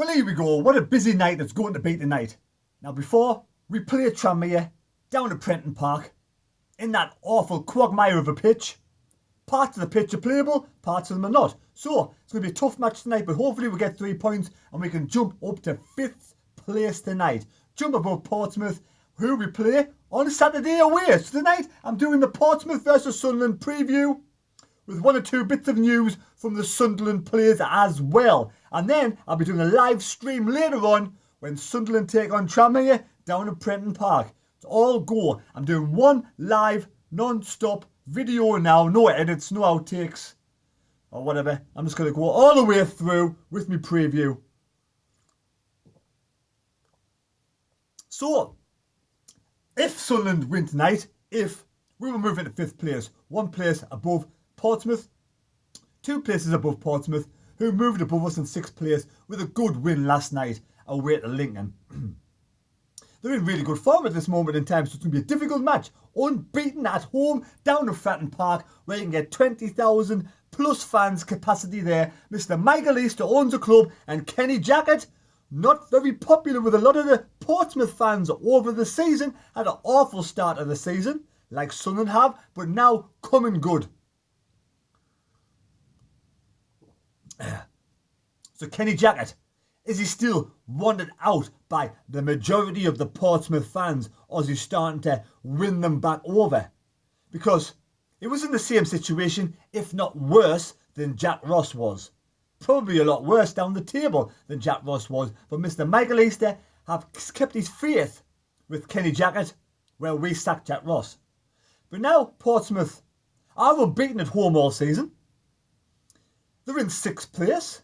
Well, here we go. What a busy night it's going to be tonight. Now, before we play Tranmere down at Prenton Park in that awful quagmire of a pitch, parts of the pitch are playable, parts of them are not. So, it's going to be a tough match tonight, but hopefully we get 3 points and we can jump up to 5th place tonight. Jump above Portsmouth, who we play on Saturday away. So tonight, I'm doing the Portsmouth versus Sunderland preview with 1 or 2 bits of news from the Sunderland players as well. And then I'll be doing a live stream later on when Sunderland take on Tranmere down at Prenton Park. It's all go. I'm doing one live, non-stop video now. No edits, no outtakes or whatever. I'm just going to go all the way through with my preview. So, if Sunderland win tonight, if we will move into 5th place, 1 place above Portsmouth, 2 places above Portsmouth, who moved above us in 6th place with a good win last night away to Lincoln. They're in really good form at this moment in time, so it's going to be a difficult match. Unbeaten at home down at Fratton Park, where you can get 20,000 plus fans capacity there. Mr. Michael Easter owns the club, and Kenny Jackett, not very popular with a lot of the Portsmouth fans over the season, had an awful start of the season, like Sunderland have, but now coming good. So Kenny Jackett, is he still wanted out by the majority of the Portsmouth fans, or is he starting to win them back over? Because it was in the same situation, if not worse, than Jack Ross was. Probably a lot worse down the table than Jack Ross was. But Mr. Michael Easter have kept his faith with Kenny Jackett, where we sacked Jack Ross. But now Portsmouth are unbeaten at home all season. They're in 6th place.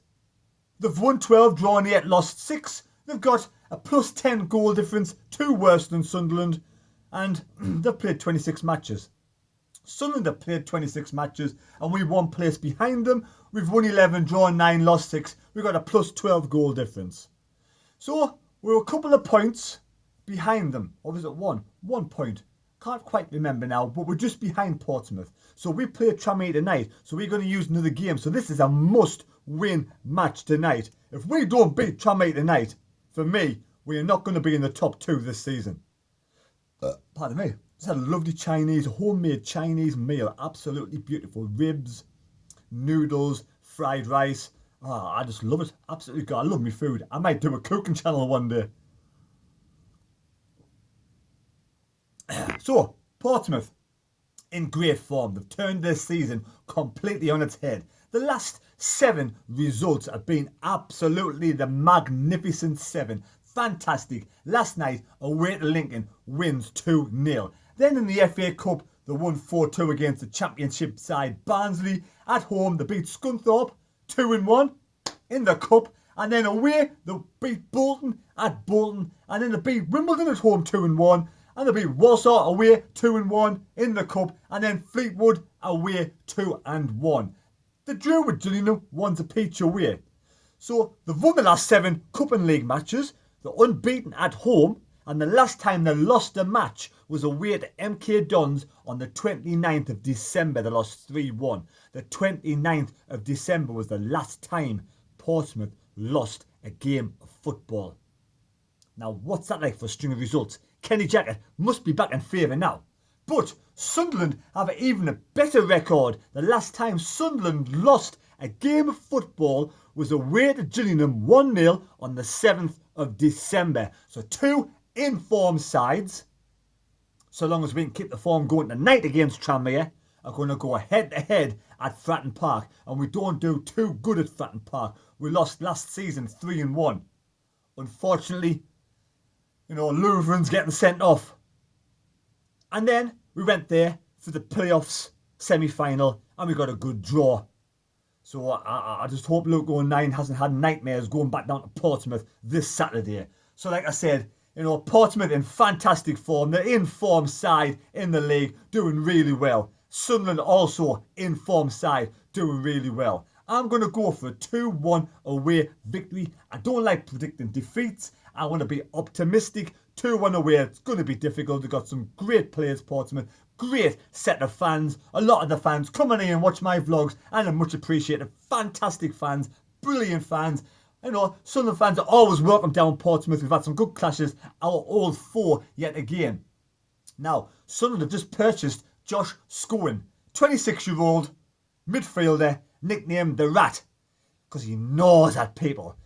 They've won 12, drawn 8, lost 6. They've got a plus 10 goal difference, 2 worse than Sunderland. And they've played 26 matches. Sunderland have played 26 matches and we're 1 place behind them. We've won 11, drawn 9, lost 6. We've got a plus 12 goal difference. So we're a couple of points behind them. Or was it 1? 1 point. Can't quite remember now, but we're just behind Portsmouth. So we play Tranmere tonight, so we're going to use another game. So this is a must-win match tonight. If we don't beat Tranmere tonight, for me, we are not going to be in the top 2 this season. Pardon me. Just had a lovely homemade Chinese meal. Absolutely beautiful. Ribs, noodles, fried rice. Oh, I just love it. Absolutely good. I love my food. I might do a cooking channel one day. So, Portsmouth, in great form. They've turned this season completely on its head. The last 7 results have been absolutely the magnificent 7. Fantastic. Last night, away to Lincoln, wins 2-0. Then in the FA Cup, they won 4-2 against the Championship side Barnsley. At home, they beat Scunthorpe 2-1 in the Cup. And then away, they beat Bolton at Bolton. And then they beat Wimbledon at home 2-1. And they beat Warsaw away 2-1 in the Cup. And then Fleetwood away 2-1. They drew with Gillingham 1-1 away. So they've won the last 7 Cup and League matches. They're unbeaten at home. And the last time they lost a match was away to MK Dons on the 29th of December. They lost 3-1. The 29th of December was the last time Portsmouth lost a game of football. Now, what's that like for a string of results? Kenny Jackett must be back in favour now. But Sunderland have even a better record. The last time Sunderland lost a game of football was away to Gillingham 1-0 on the 7th of December. So 2 informed sides, so long as we can keep the form going tonight against Tranmere, are going to go head-to-head at Fratton Park. And we don't do too good at Fratton Park. We lost last season 3-1. Unfortunately, Lutheran's getting sent off. And then we went there for the playoffs semi-final and we got a good draw. So I just hope Luke 09 hasn't had nightmares going back down to Portsmouth this Saturday. So like I said, Portsmouth in fantastic form. They're in form side in the league, doing really well. Sunderland also in form side, doing really well. I'm going to go for a 2-1 away victory. I don't like predicting defeats. I want to be optimistic. 2-1 away. It's going to be difficult. They've got some great players, Portsmouth. Great set of fans. A lot of the fans coming in and watch my vlogs, and I much appreciate it. Fantastic fans. Brilliant fans. You know, Sunderland fans are always welcome down Portsmouth. We've had some good clashes. Our old four yet again. Now, Sunderland have just purchased Josh Scowen, 26-year-old midfielder, nicknamed the Rat, because he gnaws at people.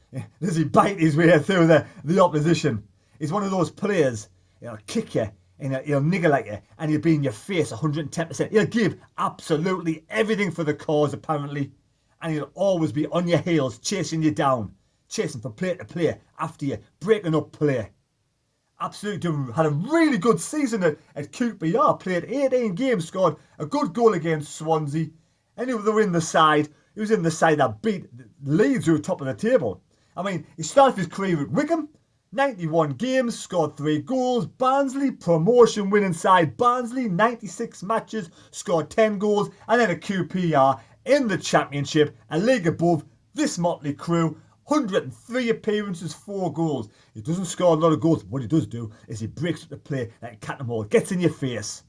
Does he bite his way through the opposition? He's one of those players, he'll kick you, and he'll niggle at you, and he'll be in your face 110%. He'll give absolutely everything for the cause, apparently, and he'll always be on your heels, chasing you down, chasing from player to player, after you, breaking up play. Absolutely had a really good season at QPR, played 18 games, scored a good goal against Swansea, and he was in the side that beat Leeds, who were top of the table. I mean, he started his career with Wickham, 91 games, scored 3 goals. Barnsley, promotion winning side Barnsley, 96 matches, scored 10 goals. And then a QPR in the Championship, a league above this motley crew, 103 appearances, 4 goals. He doesn't score a lot of goals. What he does do is he breaks up the play like a cat and ball, gets in your face,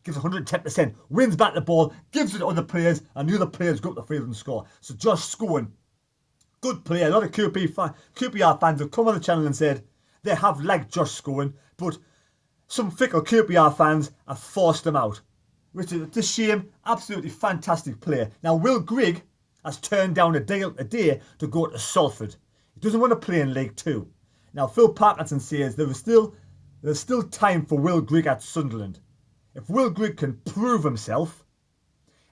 gives 110%, wins back the ball, gives it to other players, and the other players go up the field and score. So Josh Scowen, good player. A lot of QPR fans have come on the channel and said they have liked Josh Scowen, but some fickle QPR fans have forced him out, which is a shame. Absolutely fantastic player. Now, Will Grigg has turned down a deal today to go to Salford. He doesn't want to play in League Two. Now, Phil Parkinson says there's still time for Will Grigg at Sunderland. If Will Grigg can prove himself,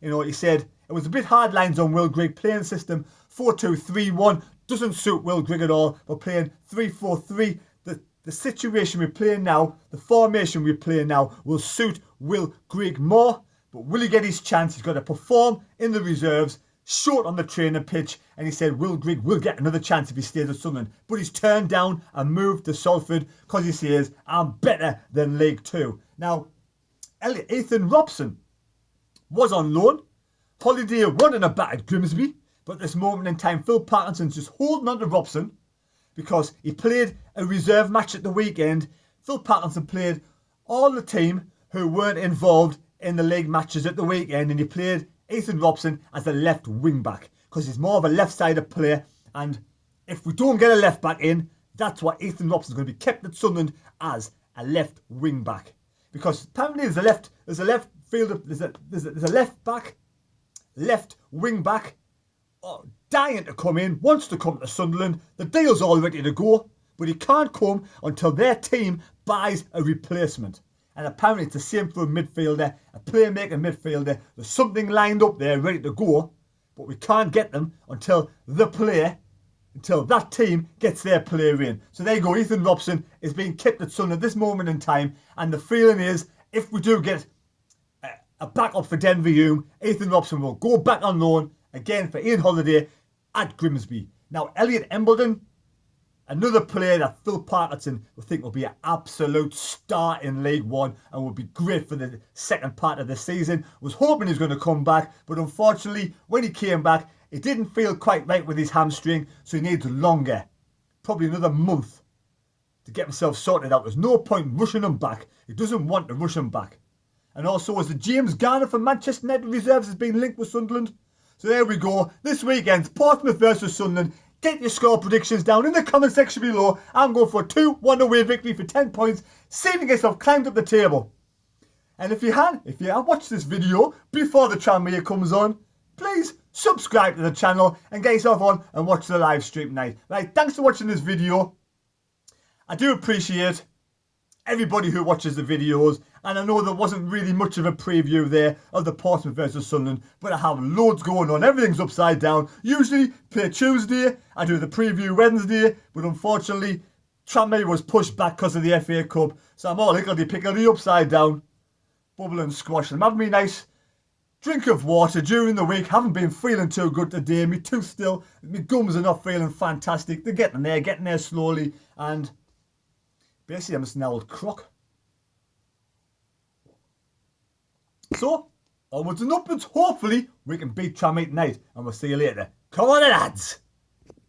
you know, he said it was a bit hard lines on Will Grigg. Playing system 4-2-3-1 doesn't suit Will Grigg at all. We're playing 3-4-3. The situation we're playing now, the formation we're playing now, will suit Will Grigg more. But will he get his chance? He's got to perform in the reserves, short on the training pitch. And he said Will Grigg will get another chance if he stays at Sunderland. But he's turned down and moved to Salford because he says, I'm better than League Two. Now, Ethan Robson was on loan. Holiday running a bat at Grimsby. But at this moment in time, Phil Parkinson's just holding on to Robson because he played a reserve match at the weekend. Phil Parkinson played all the team who weren't involved in the league matches at the weekend, and he played Ethan Robson as a left wing back because he's more of a left-sided player. And if we don't get a left back in, that's why Ethan Robson's going to be kept at Sunderland as a left wing back, because apparently there's a left wing back dying to come in, wants to come to Sunderland. The deal's all ready to go, but he can't come until their team buys a replacement. And apparently it's the same for a midfielder, a playmaker midfielder. There's something lined up there ready to go, but we can't get them until that team gets their player in. So there you go, Ethan Robson is being kept at Sunderland at this moment in time, and the feeling is if we do get a backup for Denver Hume, Ethan Robson will go back on loan again for Ian Holiday at Grimsby. Now, Elliot Embledon, another player that Phil Parkinson will think will be an absolute star in League One and will be great for the second part of the season. Was hoping he was going to come back, but unfortunately, when he came back, it didn't feel quite right with his hamstring, so he needs longer, probably another month, to get himself sorted out. There's no point rushing him back. He doesn't want to rush him back. And also, as the James Garner from Manchester United Reserves has been linked with Sunderland. So there we go. This weekend, Portsmouth versus Sunderland. Get your score predictions down in the comment section below. I'm going for a 2-1 away victory for 10 points. See if yourself climbed up the table. And if you have watched this video before the Tranmere comes on, please subscribe to the channel and get yourself on and watch the live stream tonight. Right, thanks for watching this video. I do appreciate everybody who watches the videos, and I know there wasn't really much of a preview there of the Portsmouth versus Sunderland, but I have loads going on. Everything's upside down. Usually play Tuesday, I do the preview Wednesday, but unfortunately Tranmere was pushed back because of the FA Cup, so I'm all hickledy-pickledy upside down, bubble and squash. I'm having me nice drink of water during the week. Haven't been feeling too good today. My tooth still, my gums are not feeling fantastic. They're getting there slowly, and basically I'm just an old crock. So, onwards and upwards. Hopefully we can beat Tranmere tonight, and we'll see you later. Come on, lads!